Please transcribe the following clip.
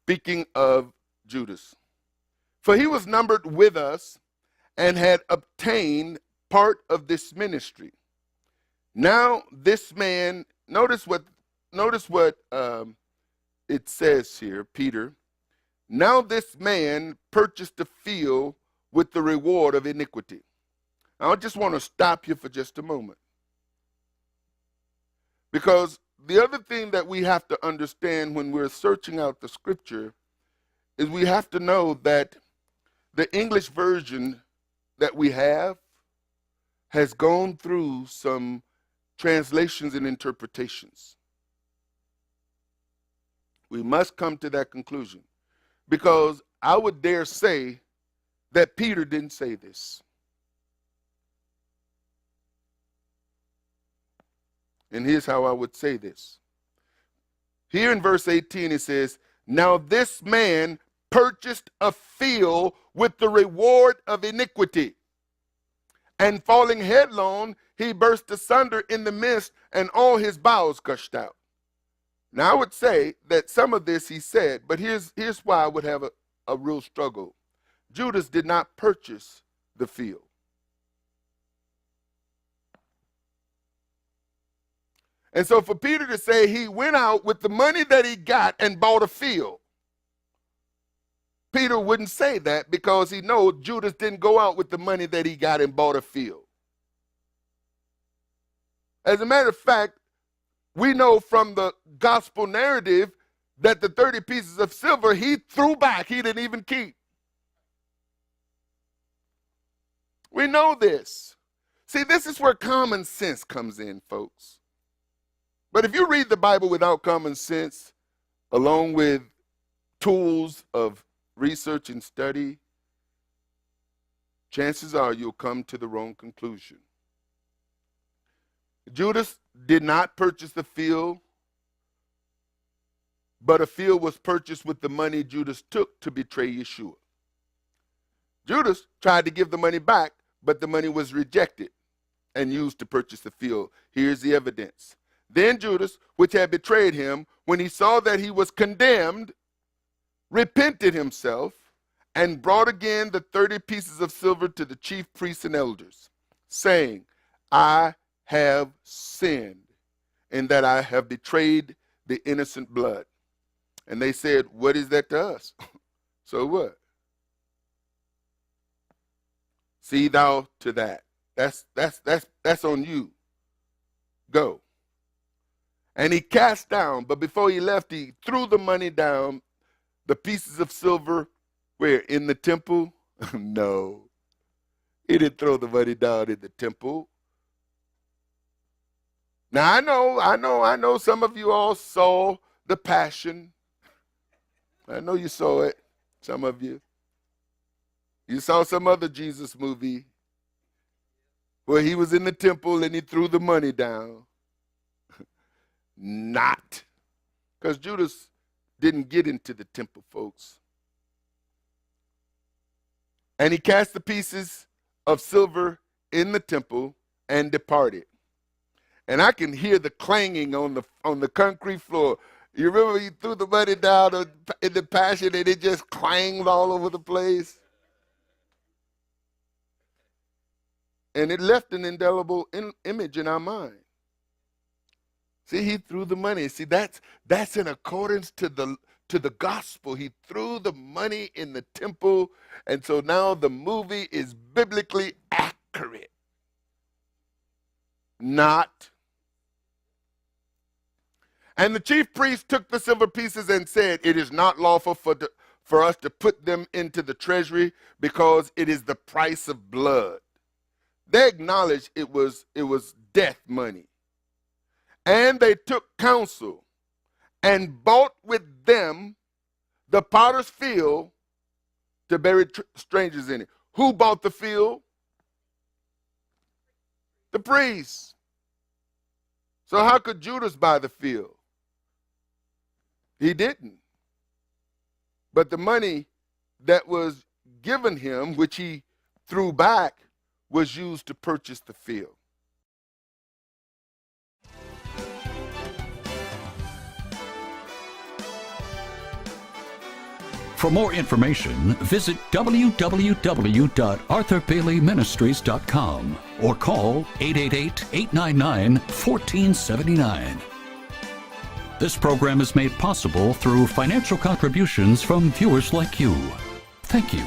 Speaking of Judas, for he was numbered with us and had obtained part of this ministry. Now this man, notice what it says here, Peter. Now this man purchased a field with the reward of iniquity. Now I just want to stop you for just a moment. Because the other thing that we have to understand when we're searching out the scripture is we have to know that the English version that we have has gone through some translations and interpretations. We must come to that conclusion, because I would dare say that Peter didn't say this. And here's how I would say this. Here in verse 18 it says, now this man purchased a field with the reward of iniquity, and falling headlong, he burst asunder in the midst, and all his bowels gushed out. Now I would say that some of this he said, but here's why I would have a real struggle. Judas did not purchase the field. And so for Peter to say he went out with the money that he got and bought a field, Peter wouldn't say that, because he knows Judas didn't go out with the money that he got and bought a field. As a matter of fact, we know from the gospel narrative that the 30 pieces of silver he threw back, he didn't even keep. We know this. See, this is where common sense comes in, folks. But if you read the Bible without common sense, along with tools of research and study, chances are you'll come to the wrong conclusion. Judas did not purchase the field, but a field was purchased with the money Judas took to betray Yeshua. Judas tried to give the money back, but the money was rejected and used to purchase the field. Here's the evidence. Then Judas, which had betrayed him, when he saw that he was condemned, repented himself and brought again the 30 pieces of silver to the chief priests and elders, saying, I have sinned in that I have betrayed the innocent blood. And they said, what is that to us? So what? See thou to that. That's on you. Go. And he cast down, but before he left, he threw the money down, the pieces of silver, where? In the temple? No. He didn't throw the money down in the temple. Now, I know some of you all saw The Passion. I know you saw it, some of you. You saw some other Jesus movie where he was in the temple and he threw the money down. Not. Because Judas didn't get into the temple, folks. And he cast the pieces of silver in the temple and departed. And I can hear the clanging on the concrete floor. You remember he threw the money down in the Passion and it just clanged all over the place? And it left an indelible image in our mind. See, he threw the money. See, that's in accordance to the gospel. He threw the money in the temple, and so now the movie is biblically accurate. Not. And the chief priest took the silver pieces and said, it is not lawful for us to put them into the treasury, because it is the price of blood. They acknowledged it was death money. And they took counsel and bought with them the potter's field to bury strangers in it. Who bought the field? The priests. So how could Judas buy the field? He didn't. But the money that was given him, which he threw back, was used to purchase the field. For more information, visit www.arthurbaileyministries.com or call 888-899-1479. This program is made possible through financial contributions from viewers like you. Thank you.